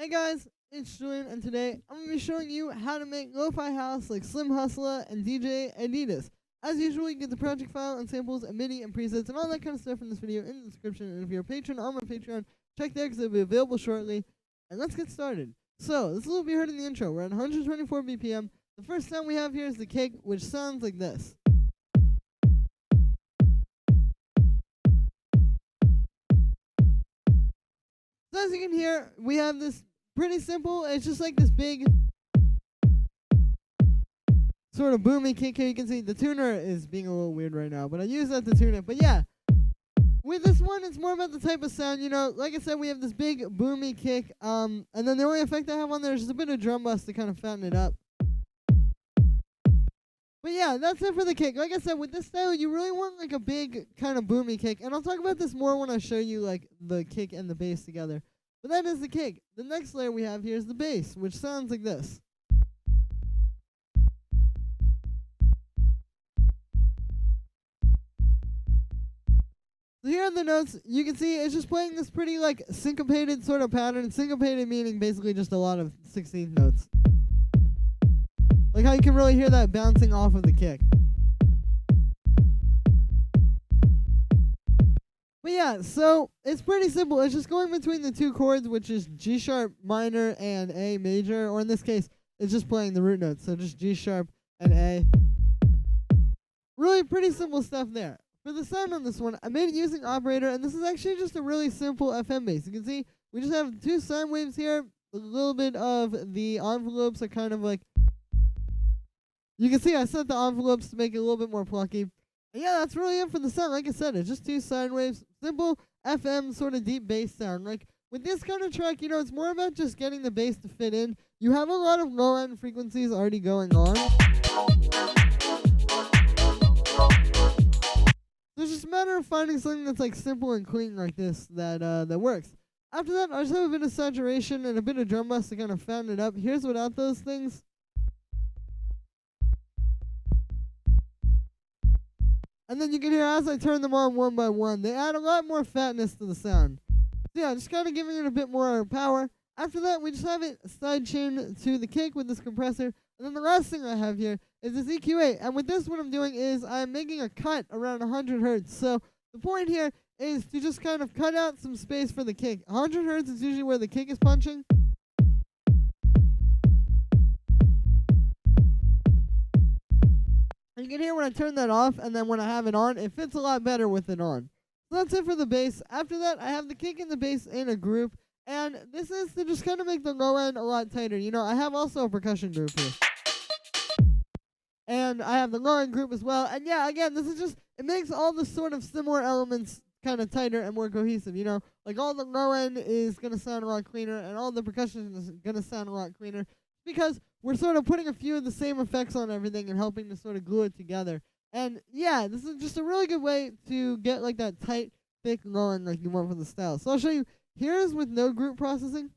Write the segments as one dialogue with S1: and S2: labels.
S1: Hey guys, it's Julian, and today I'm going to be showing you how to make lo-fi house like Slim Hustla and DJ Adidas. As usual, you get the project file and samples and MIDI and presets and all that kind of stuff in this video in the description. And if you're a patron on my Patreon, check there because it'll be available shortly. And let's get started. So, this is what we heard in the intro. We're at 124 BPM. The first sound we have here is the kick, which sounds like this. So as you can hear, we have this pretty simple, it's just like this big sort of boomy kick here. You can see the tuner is being a little weird right now, but I use that to tune it. But yeah, with this one, it's more about the type of sound, you know. Like I said, we have this big boomy kick, and then the only effect I have on there is just a bit of drum bus to kind of fatten it up. But yeah, that's it for the kick. Like I said, with this style, you really want like a big kind of boomy kick. And I'll talk about this more when I show you like the kick and the bass together. But that is the kick. The next layer we have here is the bass, which sounds like this. So here are the notes. You can see it's just playing this pretty like syncopated sort of pattern. Syncopated meaning basically just a lot of 16th notes. Like how you can really hear that bouncing off of the kick. But yeah, so it's pretty simple. It's just going between the two chords, which is G sharp minor and A major, or in this case, it's just playing the root notes. So just G sharp and A. Really pretty simple stuff there. For the sound on this one, I made it using operator, and this is actually just a really simple FM bass. You can see we just have two sine waves here. A little bit of the envelopes are kind of like, you can see I set the envelopes to make it a little bit more plucky. And yeah, that's really it for the sound. Like I said, it's just two sine waves. Simple FM sort of deep bass sound. Like with this kind of track, you know, it's more about just getting the bass to fit in. You have a lot of low end frequencies already going on. So it's just a matter of finding something that's like simple and clean like this that works. After that, I just have a bit of saturation and a bit of drum bus to kind of fatten it up. Here's without those things. And then you can hear as I turn them on one by one, they add a lot more fatness to the sound. So yeah, just kind of giving it a bit more power. After that, we just have it side chain to the kick with this compressor. And then the last thing I have here is this EQ8. And with this, what I'm doing is I'm making a cut around 100 hertz. So the point here is to just kind of cut out some space for the kick. 100 hertz is usually where the kick is punching. You can hear when I turn that off, and then when I have it on, it fits a lot better with it on. So that's it for the bass. After that, I have the kick and the bass in a group, and this is to just kind of make the low end a lot tighter. You know, I have also a percussion group here. And I have the low end group as well. And yeah, again, this is just, it makes all the sort of similar elements kind of tighter and more cohesive, you know? Like all the low end is going to sound a lot cleaner, and all the percussion is going to sound a lot cleaner. Because we're sort of putting a few of the same effects on everything and helping to sort of glue it together. And yeah, this is just a really good way to get like that tight, thick low end like you want for the style. So I'll show you. Here's with no group processing.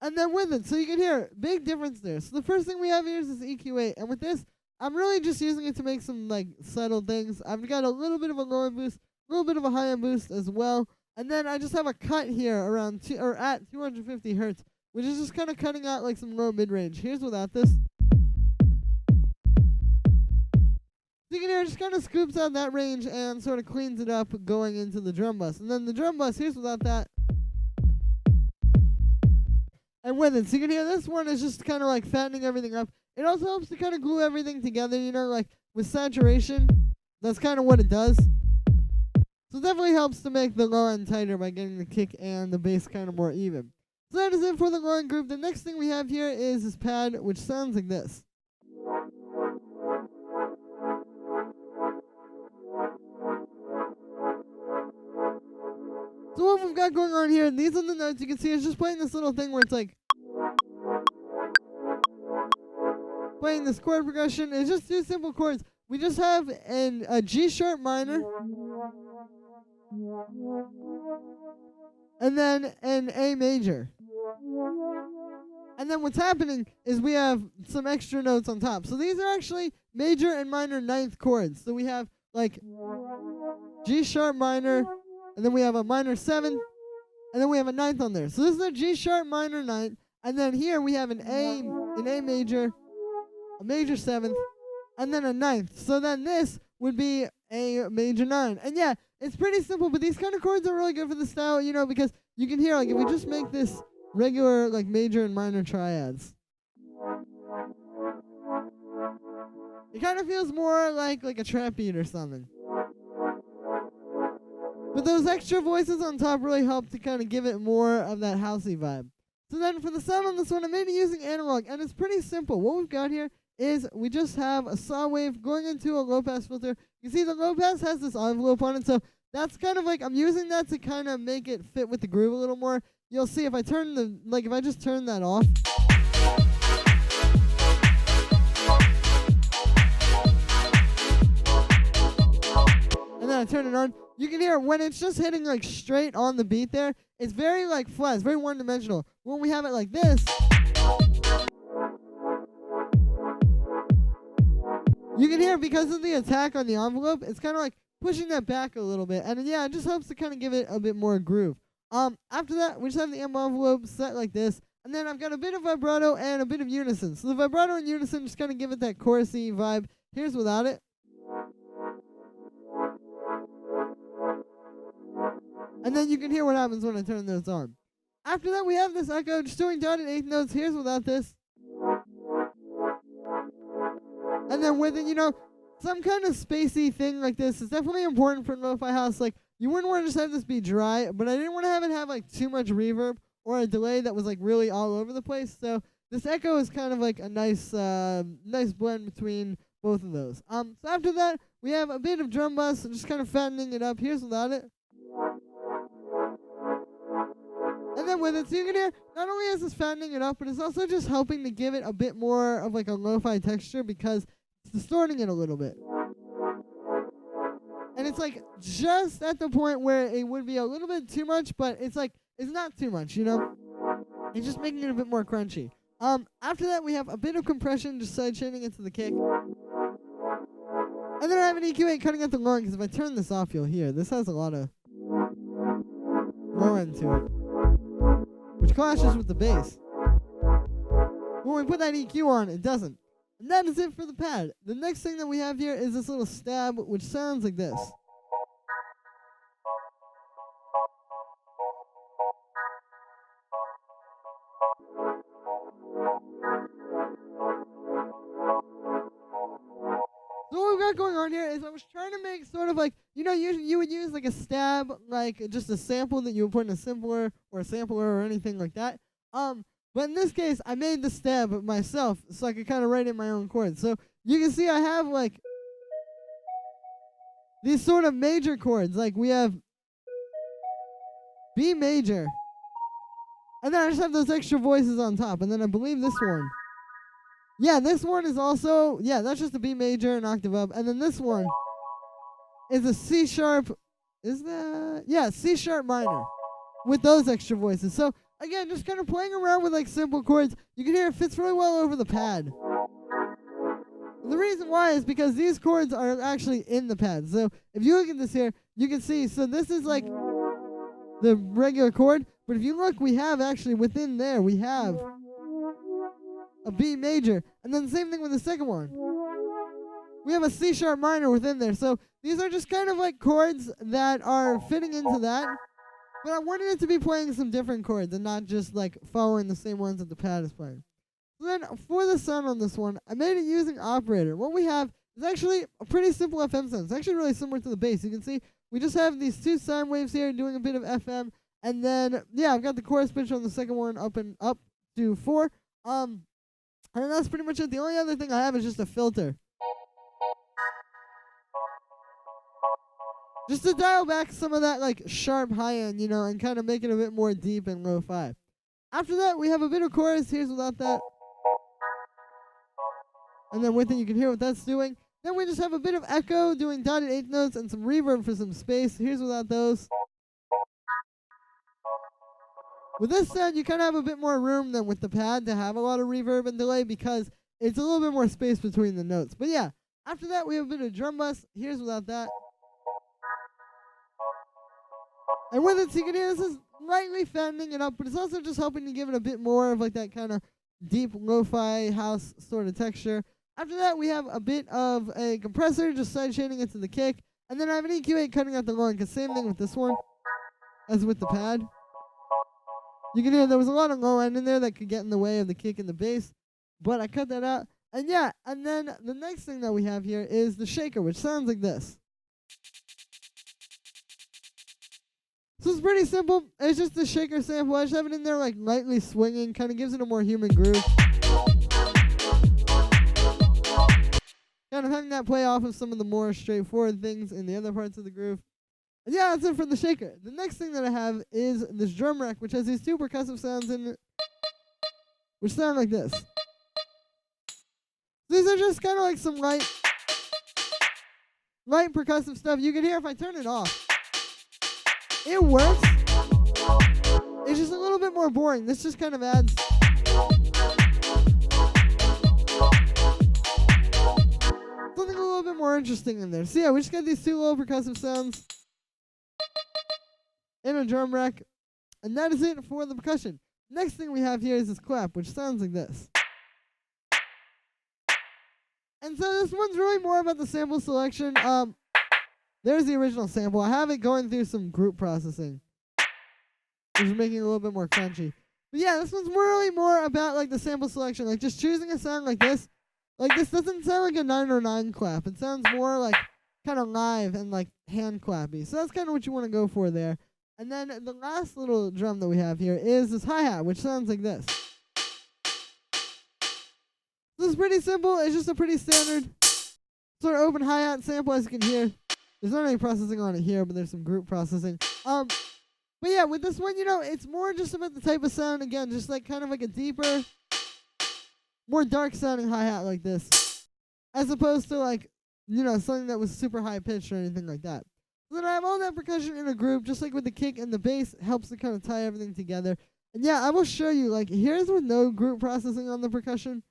S1: And then with it, so you can hear, big difference there. So the first thing we have here is this EQ8. And with this, I'm really just using it to make some like subtle things. I've got a little bit of a low end boost, a little bit of a high end boost as well. And then I just have a cut here around at 250 hertz, which is just kind of cutting out like some low mid-range. Here's without this. So you can hear it just kind of scoops out that range and sort of cleans it up going into the drum bus. And then the drum bus, here's without that. And with it. So you can hear this one is just kind of like fattening everything up. It also helps to kind of glue everything together, you know, like with saturation. That's kind of what it does. So it definitely helps to make the low end tighter by getting the kick and the bass kind of more even. So that is it for the low end group. The next thing we have here is this pad, which sounds like this. So what we've got going on here, these are the notes. You can see it's just playing this little thing where it's like playing this chord progression. It's just two simple chords. We just have a G sharp minor. And then an A major. And then what's happening is we have some extra notes on top. So these are actually major and minor ninth chords. So we have like G sharp minor, and then we have a minor 7th, and then we have a 9th on there. So this is a G sharp minor 9th, and then here we have an A major, a major 7th, and then a 9th. So then this would be a major 9. And yeah, it's pretty simple, but these kind of chords are really good for the style, you know, because you can hear, like, if we just make this regular, like, major and minor triads, it kind of feels more like a trap beat or something. But those extra voices on top really help to kind of give it more of that housey vibe. So then for the sound on this one, I made it using analog, and it's pretty simple. What we've got here is we just have a saw wave going into a low-pass filter. You see the low-pass has this envelope on it, so that's kind of like, I'm using that to kind of make it fit with the groove a little more. You'll see if I turn if I just turn that off, and then I turn it on, you can hear when it's just hitting like straight on the beat there, it's very like flat, it's very one-dimensional. When we have it like this, you can hear because of the attack on the envelope, it's kind of like pushing that back a little bit. And yeah, it just helps to kind of give it a bit more groove. After that, we just have the M envelope set like this. And then I've got a bit of vibrato and a bit of unison. So the vibrato and unison just kind of give it that chorusy vibe. Here's without it. And then you can hear what happens when I turn those on. After that, we have this echo, just doing dotted 8th notes. Here's without this. And then with it, you know, some kind of spacey thing like this is definitely important for lo-fi house. Like, you wouldn't want to just have this be dry, but I didn't want to have it have, like, too much reverb or a delay that was, like, really all over the place. So this echo is kind of like a nice nice blend between both of those. So after that, we have a bit of drum bus, just kind of fattening it up. Here's without it. And then with it, so you can hear, not only is this fattening it up, but it's also just helping to give it a bit more of like a lo-fi texture because it's distorting it a little bit. And it's like just at the point where it would be a little bit too much, but it's like, it's not too much, you know? It's just making it a bit more crunchy. After that, we have a bit of compression, just side chaining into the kick. And then I have an EQ8 cutting at the low end, because if I turn this off, you'll hear. This has a lot of low end to it, which clashes with the bass. When we put that EQ on, it doesn't. And that is it for the pad. The next thing that we have here is this little stab, which sounds like this. So what we've got going on here is I was trying to make sort of like, you know, you would use like a stab, like just a sample that you would put in a sampler or anything like that. But in this case, I made the stab myself so I could kind of write in my own chords. So you can see I have like these sort of major chords. Like we have B major. And then I just have those extra voices on top. And then I believe this one. Yeah, this one is also, yeah, that's just a B major, an octave up. And then this one is a C sharp, is that? Yeah, C sharp minor with those extra voices. So again, just kind of playing around with like simple chords. You can hear it fits really well over the pad. And the reason why is because these chords are actually in the pad. So if you look at this here, you can see, so this is like the regular chord. But if you look, we have actually within there, we have a B major. And then the same thing with the second one. We have a C sharp minor within there. So these are just kind of like chords that are fitting into that. But I wanted it to be playing some different chords and not just like following the same ones that the pad is playing. So then for the sound on this one, I made it using operator. What we have is actually a pretty simple FM sound. It's actually really similar to the bass. You can see we just have these two sine waves here doing a bit of FM. And then, yeah, I've got the chorus pitch on the second one up to 4. And that's pretty much it. The only other thing I have is just a filter. Just to dial back some of that like sharp high end, you know, and kind of make it a bit more deep and lo-fi. After that, we have a bit of chorus. Here's without that. And then with it, you can hear what that's doing. Then we just have a bit of echo doing dotted 8th notes and some reverb for some space. Here's without those. With this sound, you kind of have a bit more room than with the pad to have a lot of reverb and delay because it's a little bit more space between the notes. But yeah, after that, we have a bit of drum bus. Here's without that. And with it, so you can hear this is lightly fattening it up, but it's also just helping to give it a bit more of like that kind of deep lo-fi house sort of texture. After that, we have a bit of a compressor, just side shading it to the kick. And then I have an EQ8 cutting out the low end, because same thing with this one as with the pad. You can hear there was a lot of low end in there that could get in the way of the kick and the bass, but I cut that out. And yeah, and then the next thing that we have here is the shaker, which sounds like this. So it's pretty simple. It's just a shaker sample. I just have it in there like lightly swinging, kind of gives it a more human groove. Kind of having that play off of some of the more straightforward things in the other parts of the groove. And yeah, that's it for the shaker. The next thing that I have is this drum rack, which has these two percussive sounds in it, which sound like this. These are just kind of like some light percussive stuff. You can hear if I turn it off. It works. It's just a little bit more boring. This just kind of adds something a little bit more interesting in there. So yeah, we just got these two little percussive sounds in a drum rack. And that is it for the percussion. Next thing we have here is this clap, which sounds like this. And so this one's really more about the sample selection. There's the original sample. I have it going through some group processing, which is making it a little bit more crunchy. But yeah, this one's really more about like the sample selection, like just choosing a sound like this. Like this doesn't sound like a 909 clap. It sounds more like kind of live and like hand clappy. So that's kind of what you want to go for there. And then the last little drum that we have here is this hi-hat, which sounds like this. This is pretty simple. It's just a pretty standard sort of open hi-hat sample, as you can hear. There's not any processing on it here, but there's some group processing. But yeah, with this one, you know, it's more just about the type of sound. Again, just like kind of like a deeper, more dark sounding hi-hat like this, as opposed to like, you know, something that was super high pitched or anything like that. So then I have all that percussion in a group, just like with the kick and the bass, helps to kind of tie everything together. And yeah, I will show you, like, here's with no group processing on the percussion.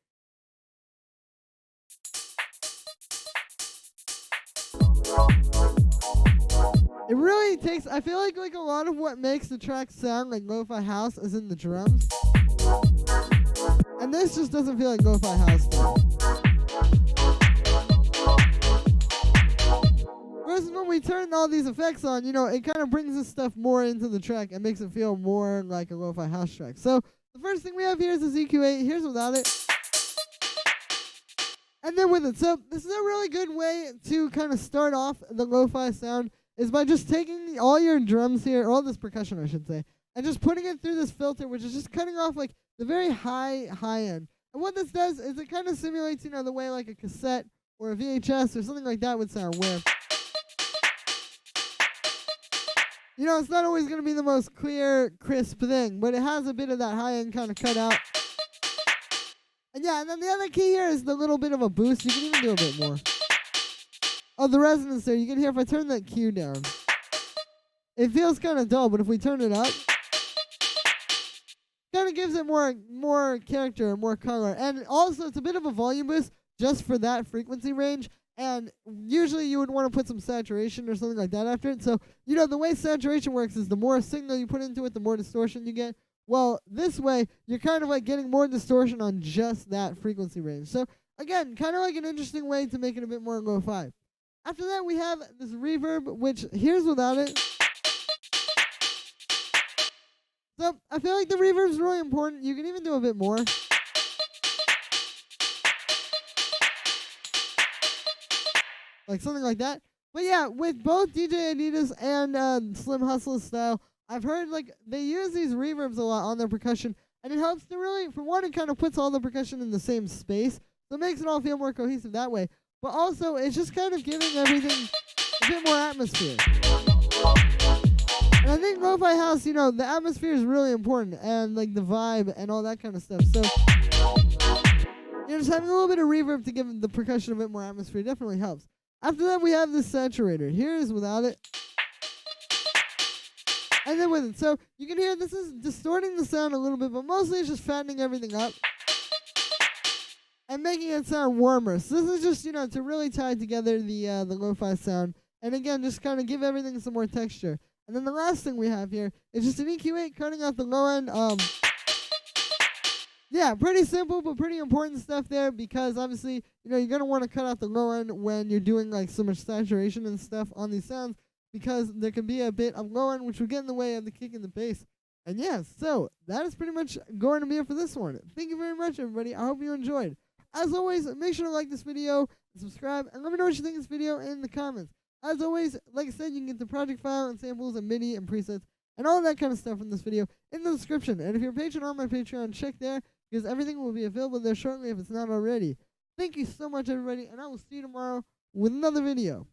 S1: It really takes, I feel like a lot of what makes the track sound like lo-fi house is in the drums. And this just doesn't feel like lo-fi house to me. Versus when we turn all these effects on, you know, it kind of brings this stuff more into the track and makes it feel more like a lo-fi house track. So the first thing we have here is this EQ8. Here's without it. And then with it. So this is a really good way to kind of start off the lo-fi sound, is by just taking all your drums here, all this percussion I should say, and just putting it through this filter, which is just cutting off like the very high end. And what this does is it kind of simulates, you know, the way like a cassette or a VHS or something like that would sound, where, you know, it's not always going to be the most clear, crisp thing, but it has a bit of that high end kind of cut out. And yeah, and then the other key here is the little bit of a boost. You can even do a bit more. Oh, the resonance there. You can hear if I turn that Q down. It feels kind of dull, but if we turn it up, kind of gives it more character and more color. And also, it's a bit of a volume boost just for that frequency range. And usually you would want to put some saturation or something like that after it. So, you know, the way saturation works is the more signal you put into it, the more distortion you get. Well, this way, you're kind of like getting more distortion on just that frequency range. So, again, kind of like an interesting way to make it a bit more lo-fi. After that, we have this reverb, which here's without it. So I feel like the reverb is really important. You can even do a bit more. Like something like that. But yeah, with both DJ Adidas and Slim Hustla style, I've heard like they use these reverbs a lot on their percussion. And it helps to really, for one, it kind of puts all the percussion in the same space. So it makes it all feel more cohesive that way. But also, it's just kind of giving everything a bit more atmosphere. And I think lo-fi house, you know, the atmosphere is really important, and like the vibe and all that kind of stuff. So, you know, just having a little bit of reverb to give the percussion a bit more atmosphere definitely helps. After that, we have this saturator. Here is without it. And then with it. So you can hear this is distorting the sound a little bit, but mostly it's just fattening everything up and making it sound warmer. So this is just, you know, to really tie together the lo-fi sound. And again, just kind of give everything some more texture. And then the last thing we have here is just an EQ8 cutting out the low end. Yeah, pretty simple, but pretty important stuff there because obviously, you're going to want to cut out the low end when you're doing like so much saturation and stuff on these sounds because there can be a bit of low end which will get in the way of the kick and the bass. And yeah, so that is pretty much going to be it for this one. Thank you very much, everybody. I hope you enjoyed. As always, make sure to like this video, and subscribe, and let me know what you think of this video in the comments. As always, like I said, you can get the project file and samples and MIDI and presets and all that kind of stuff from this video in the description. And if you're a patron on my Patreon, check there because everything will be available there shortly if it's not already. Thank you so much, everybody, and I will see you tomorrow with another video.